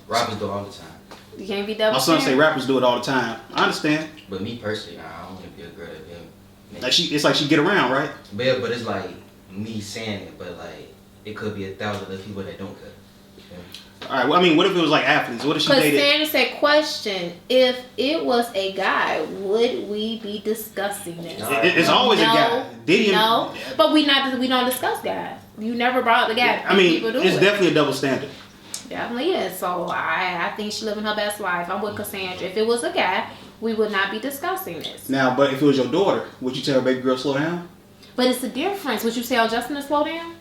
Rappers do it all the time. You can't be double My son standard. say rappers do it all the time. I understand. But me personally, I don't want to be a girl that been. Like it's like she get around, right? But it's like me saying it, but like it could be 1,000 other people that don't cut. All right. Well, I mean, what if it was like athletes? What if she dated? Sandra said, question, if it was a guy, would we be discussing this? It's always a guy. No, but we don't discuss guys. You never brought up the guy. I mean, People do it's it. definitely a double standard. Definitely is. So I think she's living her best life. I'm with Cassandra. If it was a guy, we would not be discussing this. Now, but if it was your daughter, would you tell her baby girl slow down? But it's the difference. Would you tell Justin to slow down?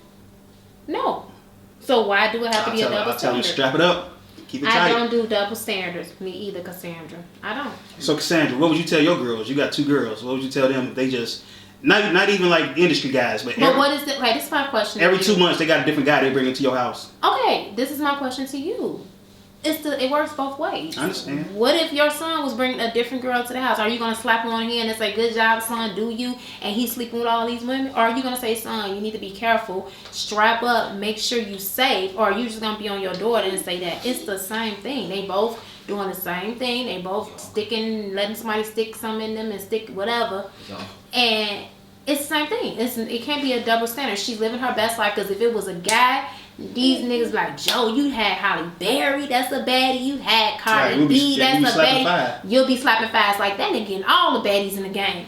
No. So why do it have to be a double I'll tell him standard? strap it up. Keep it tight. I don't do double standards. Me either, Cassandra. I don't. So Cassandra, what would you tell your girls? You got 2 girls. What would you tell them if they just not even like industry guys, but what is it? Okay, this is my question. Every to 2 you. months they got a different guy they bring into your house. Okay, this is my question to you. It works both ways. I understand. What if your son was bringing a different girl to the house? Are you gonna slap him on the hand and say, "Good job, son, do you?" And he's sleeping with all these women? Or are you gonna say, "Son, you need to be careful, strap up, make sure you safe"? Or are you just gonna be on your daughter and say that? It's the same thing. They both doing the same thing. They both letting somebody stick some in them and stick whatever. And it's the same thing. It can't be a double standard. She's living her best life, because if it was a guy, these niggas like, Joe, you had Halle Berry, that's a baddie. You had Cardi B, that's a baddie. You'll be slapping fives like that nigga getting all the baddies in the game.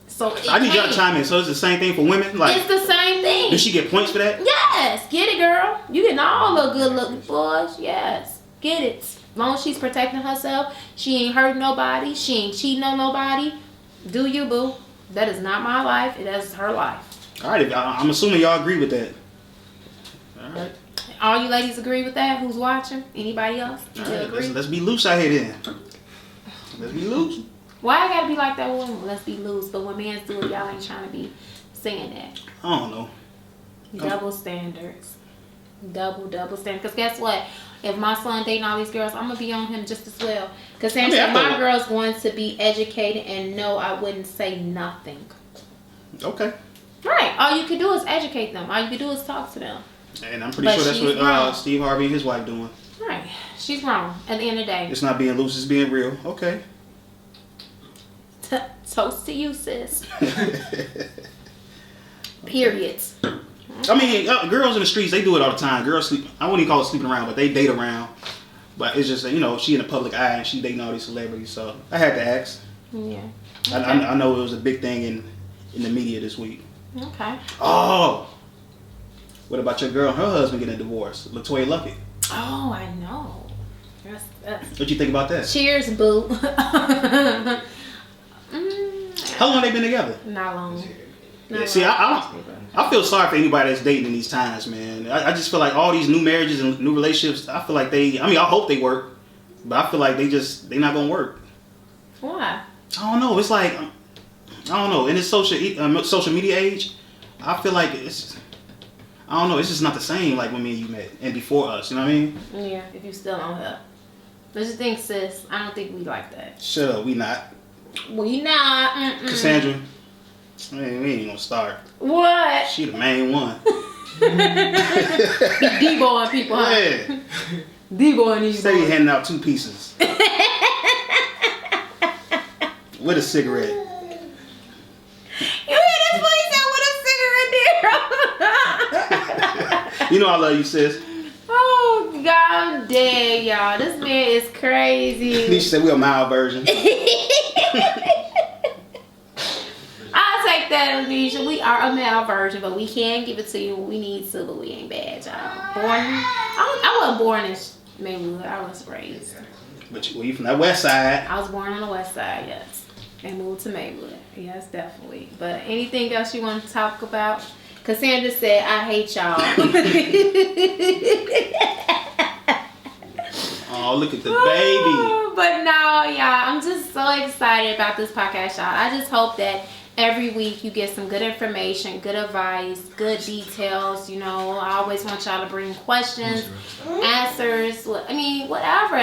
So I need y'all to chime in. So it's the same thing for women? Like, it's the same thing. Does she get points for that? Yes, get it, girl. You getting all the good looking boys. Yes, get it. As long as she's protecting herself, she ain't hurting nobody, she ain't cheating on nobody. Do you, boo? That is not my life. That is her life. All right, I'm assuming y'all agree with that. All right. All you ladies agree with that? Who's watching? Anybody else? All right, let's be loose out here then. Let's be loose. Why I gotta be like that woman? Let's be loose. But when men do it, y'all ain't trying to be saying that. I don't know. Double standards. Double standards. Because guess what? If my son dating all these girls, I'm gonna be on him just as well. Because my girl's going to be educated, and no, I wouldn't say nothing. Okay. Right. All you can do is educate them. All you can do is talk to them. And I'm pretty sure that's what Steve Harvey and his wife doing. Right. She's wrong at the end of the day. It's not being loose, it's being real. Okay. Toast to you, sis. Periods. I mean, girls in the streets, they do it all the time. Girls sleep. I wouldn't even call it sleeping around, but they date around. But it's just, she in the public eye and she dating all these celebrities. So I had to ask. Yeah. Okay. I know it was a big thing in the media this week. Okay. Oh. What about your girl and her husband getting a divorce? LaToya Luckett. Oh, I know. What you think about that? Cheers, boo. How long they been together? Not long. See, I feel sorry for anybody that's dating in these times, man. I just feel like all these new marriages and new relationships, I feel like I hope they work, but I feel like they not gonna work. Why? I don't know. It's like, I don't know. In this social media age, I feel like it's just not the same like when me and you met and before us. You know what I mean? Yeah. If you still on her, what you think, sis? I don't think we like that. Shut up. We not. We not. Mm-mm. Cassandra. We ain't even gonna start. What? She the main one. D-boying people, huh? Yeah. D-boying these Say you boys. handing out 2 pieces. With a cigarette. You hear this boy say with a cigarette there? You know I love you, sis. Oh, god damn, y'all. This man is crazy. Nisha said we're a mild version. I'll take that, Anisha. We are a male version, but we can give it to you when we need to, but we ain't bad, y'all. I wasn't born in Maywood. I was raised. But you from that west side. I was born on the west side, yes. And moved to Maywood. Yes, definitely. But anything else you want to talk about? Cassandra said, I hate y'all. Oh, look at the baby. But no, y'all, I'm just so excited about this podcast, y'all. I just hope that every week you get some good information, good advice, good details. I always want y'all to bring questions, answers. I mean, whatever.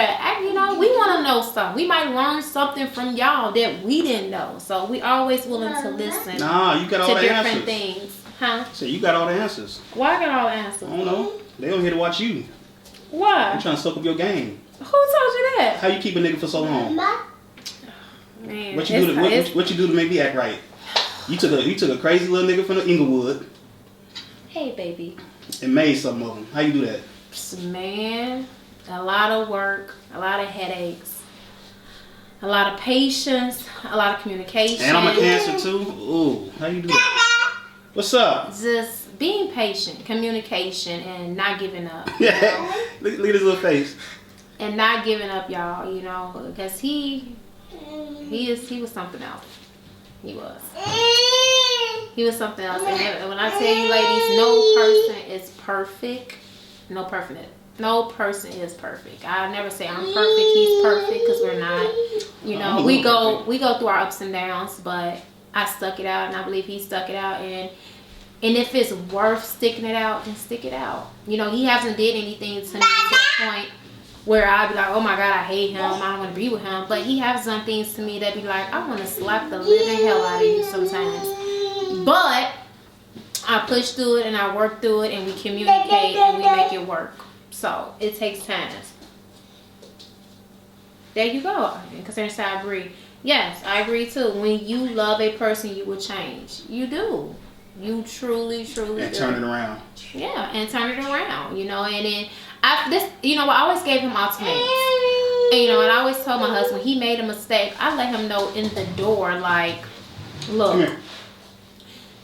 We want to know something. We might learn something from y'all that we didn't know. So we always willing to listen. Nah, you got all to the different answers. Things. Huh? So you got all the answers. Why I got all the answers? I don't know. They don't here to watch you. Why? I'm trying to soak up your game. Who told you that? How you keep a nigga for so long? Man, What you do to make me act right? You took a crazy little nigga from the Inglewood. Hey, baby. and made some of them. How you do that? Man, a lot of work, a lot of headaches, a lot of patience, a lot of communication. And I'm a Cancer too. Ooh, how you do that? What's up? Just being patient, communication, and not giving up. Yeah. Look at his little face. And not giving up, y'all. You know, because he was something else. He was. He was something else. And when I tell you, ladies, no person is perfect. No person is perfect. I never say I'm perfect. He's perfect, because we're not. You know, we go through our ups and downs, but I stuck it out, and I believe he stuck it out. And if it's worth sticking it out, then stick it out. You know, he hasn't did anything to me to the point where I'd be like, oh my God, I hate him. I don't want to be with him. But he has done things to me that be like, I want to slap the living hell out of you sometimes. But I push through it and I work through it and we communicate and we make it work. So it takes time. There you go. Because I agree. Yes, I agree too. When you love a person, you will change. You do. You truly And do. turn it around. Yeah, and turn it around. You know, and then I always gave him ultimatums. And you know, and I always told my husband, he made a mistake, I let him know in the door, like, look,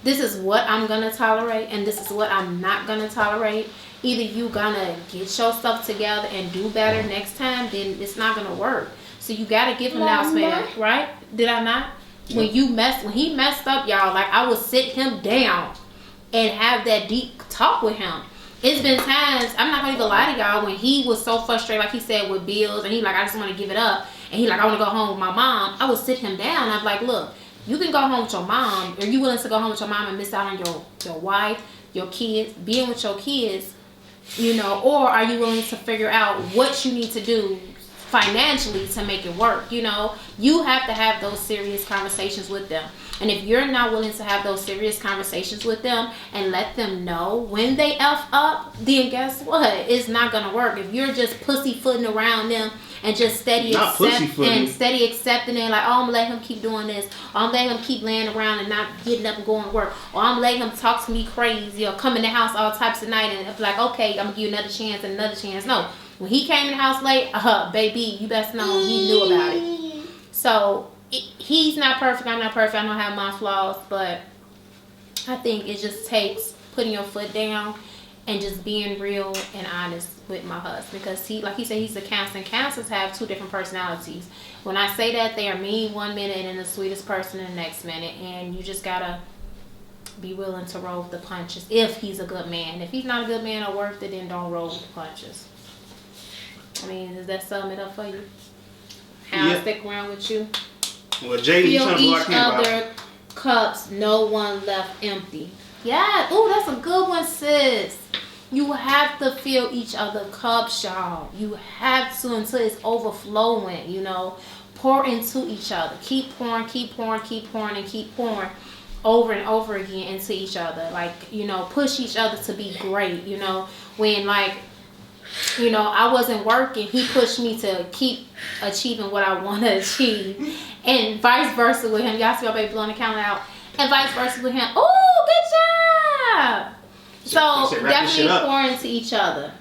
this is what I'm gonna tolerate and this is what I'm not gonna tolerate. Either you gonna get your stuff together and do better next time, then it's not gonna work. So you gotta give him that space, right? Did I not? When he messed up, y'all, like, I would sit him down and have that deep talk with him. It's been times, I'm not gonna even lie to y'all, when he was so frustrated, like he said, with bills, and he like, I just want to give it up, and he like, I want to go home with my mom. I would sit him down. I'm like, look, you can go home with your mom. Are you willing to go home with your mom and miss out on your wife, your kids, being with your kids, you know, or are you willing to figure out what you need to do financially to make it work? You know, you have to have those serious conversations with them. And if you're not willing to have those serious conversations with them and let them know when they F up, then guess what? It's not going to work. If you're just pussyfooting around them and just steady accepting it, like, oh, I'm going to let him keep doing this. Or I'm letting him keep laying around and not getting up and going to work. Or I'm letting him talk to me crazy or come in the house all types of night and it's like, okay, I'm going to give you another chance and another chance. No. When he came in the house late, baby, you best know he knew about it. So he's not perfect. I'm not perfect. I don't have my flaws, but I think it just takes putting your foot down and just being real and honest with my husband, because he, like he said, he's a Cancer, and Cancers have two different personalities. When I say that, they are mean one minute and then the sweetest person the next minute, and you just gotta be willing to roll with the punches if he's a good man. If he's not a good man or worth it, then don't roll with the punches. I mean, does that sum it up for you? How I stick around with you? Well, Jay, you fill trying to each other cups, no one left empty. Yeah. Ooh, that's a good one, sis. You have to fill each other cups, y'all. You have to until it's overflowing, you know. Pour into each other. Keep pouring, keep pouring, keep pouring, and keep pouring over and over again into each other. Like, you know, push each other to be great, you know. When, like, you know, I wasn't working, he pushed me to keep achieving what I want to achieve. And vice versa with him. Y'all see my baby blowing the camera out. And vice versa with him. Oh, good job. So definitely pour into each other.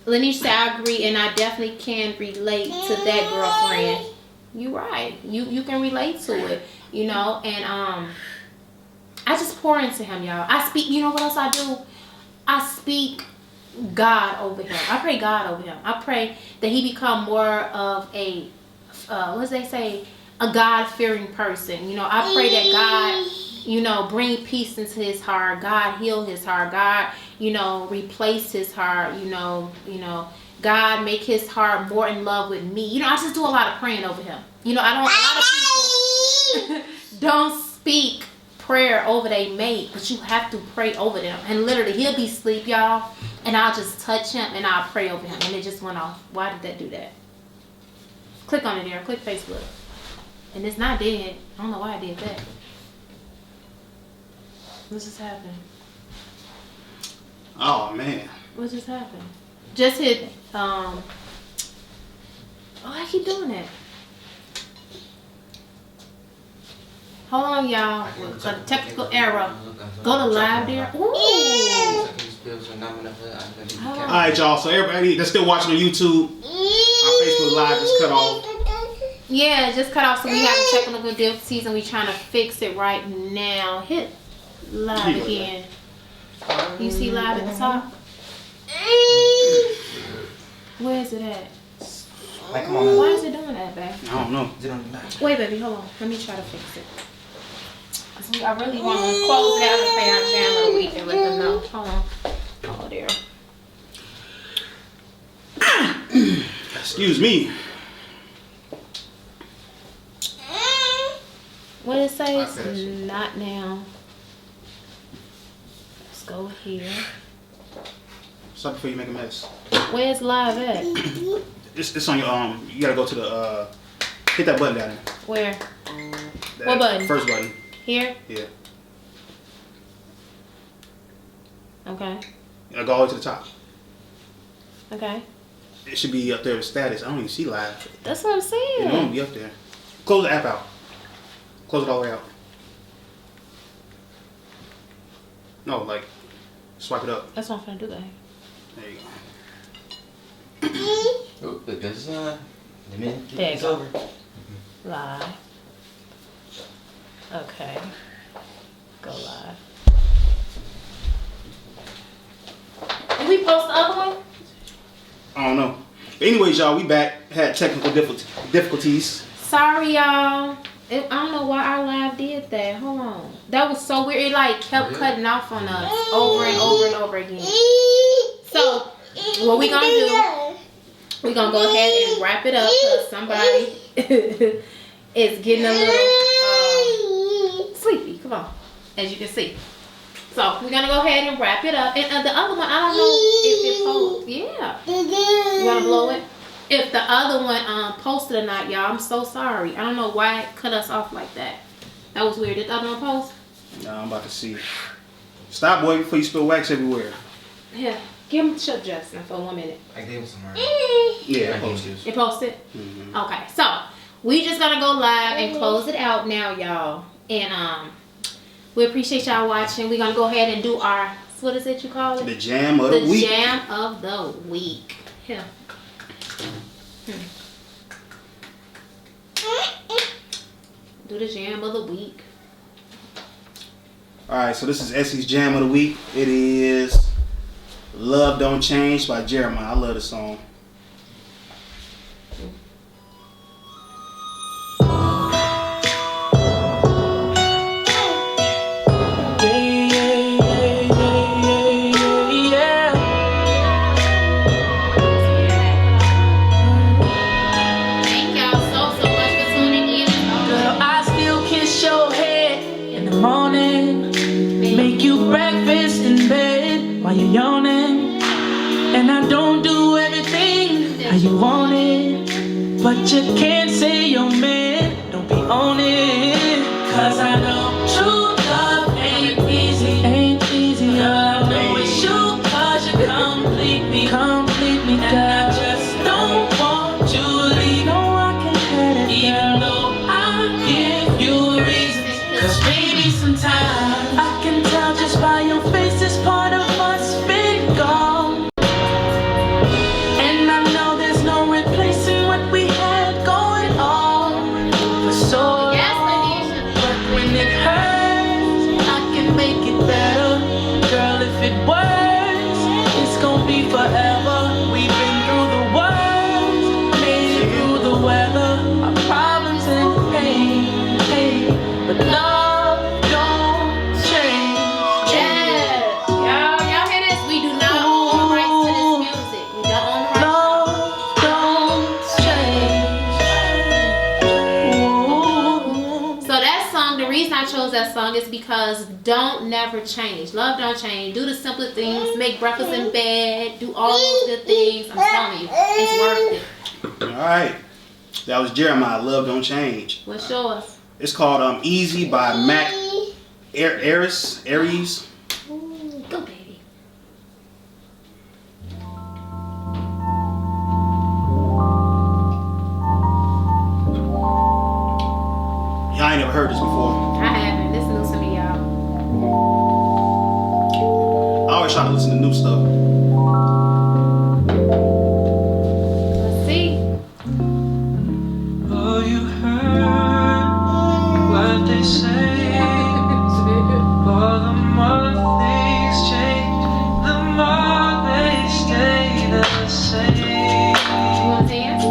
Lanisha said, I agree, and I definitely can relate to that, girlfriend. You right. You can relate to it, you know. And I just pour into him, y'all. I speak, you know what else I do? I speak God over him. I pray God over him. I pray that he become more of a what they say, a God-fearing person. You know, I pray that God, you know, bring peace into his heart. God heal his heart. God, you know, replace his heart. You know, God make his heart more in love with me. You know, I just do a lot of praying over him. You know, a lot of people don't speak prayer over their mate, but you have to pray over them. And literally, he'll be asleep, y'all, and I'll just touch him and I'll pray over him, and it just went off. Why did that do that? Click on it there. Click Facebook. And it's not dead. I don't know why I did that. What just happened? Oh, man. What just happened? Just hit, oh, I keep doing that. Hold on, y'all. Got a technical error. Go to live there. Ooh. pills are numb enough. All right, y'all. So everybody that's still watching on YouTube, our Facebook Live is cut off. Yeah, just cut off. So we have technical difficulties and we trying to fix it right now. Hit live again. You see live at the top? Where is it at? Like, come on. Why is it doing that, babe? I don't know. Wait, baby, hold on. Let me try to fix it. 'Cause I really want to close it out and play our jam of the week and let them know. Hold on. Oh, dear. Excuse me. What did it say? It's not now. Let's go here. Stop before you make a mess. Where's live at? It's on your you gotta go to the hit that button down there. Where? That What button? First button. Here? Yeah. Okay. Go all the way to the top. Okay. It should be up there with status. I don't even see live. That's what I'm saying. It won't be up there. Close the app out. Close it all the way out. No, like swipe it up. That's what I'm gonna do, that. There you go. Oh, look, this is the minute There you it's go. over. Live. Okay. Go live. Did we post the other one? I don't know. But anyways, y'all, we back. Had technical difficulties. Sorry, y'all. I don't know why our live did that. Hold on. That was so weird. It like kept cutting off on us over and over and over again. So, what we gonna do, we gonna go ahead and wrap it up because somebody is getting a little sleepy. Come on, as you can see. So, we're gonna go ahead and wrap it up. And the other one, I don't know if it posted. Yeah. You wanna blow it? If the other one posted or not, y'all, I'm so sorry. I don't know why it cut us off like that. That was weird. Did the other one post? No, I'm about to see. Stop, boy, before you spill wax everywhere. Yeah. Give him to Justin for 1 minute. I gave it some more. Yeah, I posted. It posted? Mm-hmm. Okay. So, we just gonna go live and close it out now, y'all. And we appreciate y'all watching. We're gonna go ahead and do our, what is it you call it? The jam of the week. The jam of the week. Here. Do the jam of the week. Alright, so this is Essie's jam of the week. It is Love Don't Change by Jeremiah. I love this song. And I don't do everything how you want it, but you can't say you're man, don't be on it. Cause I know true love ain't easy, girl, I know it's you, cause you complete me, girl. And I just don't want you to leave, no I can't have it, even though I give you reasons. Cause maybe sometimes I can tell just by your face this part of us been gone. Forever, we've been through the worst, made it through the weather, our problems and pain, but love don't change. Yeah, y'all hear this? We do not own the rights to this music. We don't own the rights. Love don't change. So that song, the reason I chose that song is because don't never change. Love don't change. Do the simple things. Make breakfast in bed. Do all those good things. I'm telling you, it's worth it. Alright. That was Jeremiah. Love Don't Change. What's yours? It's called Easy by Mac Aries. Go, baby. Y'all ain't never heard this before. I haven't. This is new to me, y'all. I always try to listen to new stuff. Let's see. Oh, you heard what they say. For the more things change, the more they stay the same. You want to dance?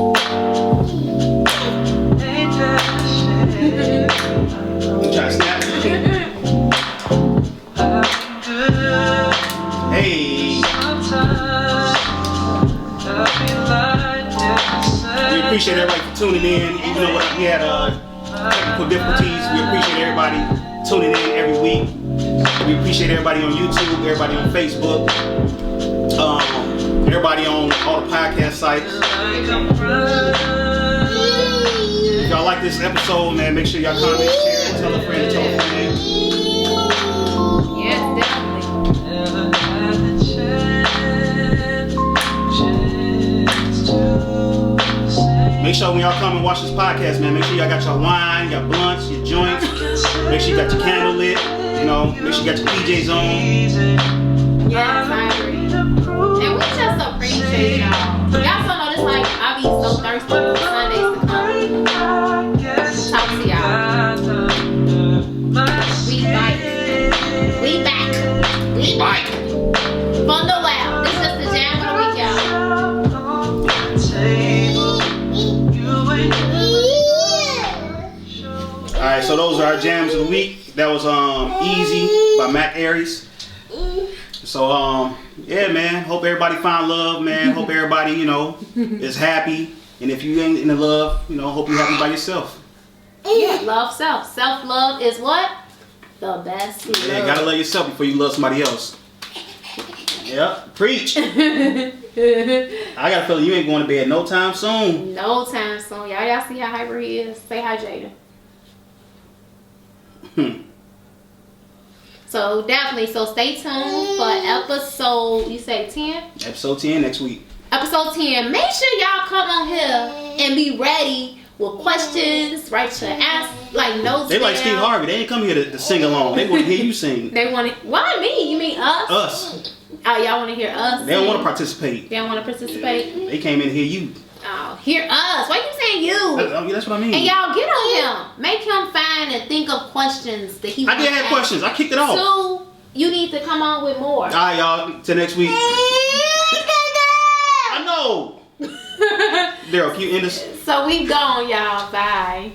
Ain't that a shame? You try to snap? I'm good. Hey. Sometimes I feel like We appreciate everybody for tuning in. Even though we had technical difficulties, we appreciate everybody tuning in every week. We appreciate everybody on YouTube, everybody on Facebook, everybody on all the podcast sites. If y'all like this episode, man, make sure y'all comment, share, and tell a friend, tell a friend. Yes, definitely. Make sure when y'all come and watch this podcast, man, make sure y'all got your wine, your blunts, your joints. Make sure you got your candle lit. You know, make sure you got your PJs on. Yes, I agree. And we just appreciate y'all. Y'all so know this, like, I be so thirsty for Sundays to come. Talk to y'all. We back. We back. We back. From the wow. This is just the jam of the week, y'all. Alright, so those are our jams of the week. That was Easy by Mac Aries. So yeah, man, hope everybody find love, man. Hope everybody, you know, is happy. And if you ain't in the love, you know, hope you're happy by yourself. Yeah, love self. Self-love is what? The best love. Yeah, gotta love yourself before you love somebody else. Yep, preach. I got a feeling you ain't going to bed no time soon. No time soon. Y'all see how hyper he is? Say hi, Jada. So definitely, so stay tuned for episode, you say 10? Episode 10 next week. Episode 10. Make sure y'all come on here and be ready with questions, write your ass, like notes. They like down. Steve Harvey. They ain't come here to sing along. They want to hear you sing. They want to, why me? You mean us? Us. Oh, y'all want to hear us? They don't sing? want to participate. They don't want to participate? They came in to hear you. Oh, hear us. Why you saying you? That's what I mean. And y'all get on him. Make him find and think of questions that he I did have questions. I kicked it off. So you need to come on with more. All right, y'all. Till next week. I know. Daryl, can you end us? So we gone, y'all. Bye.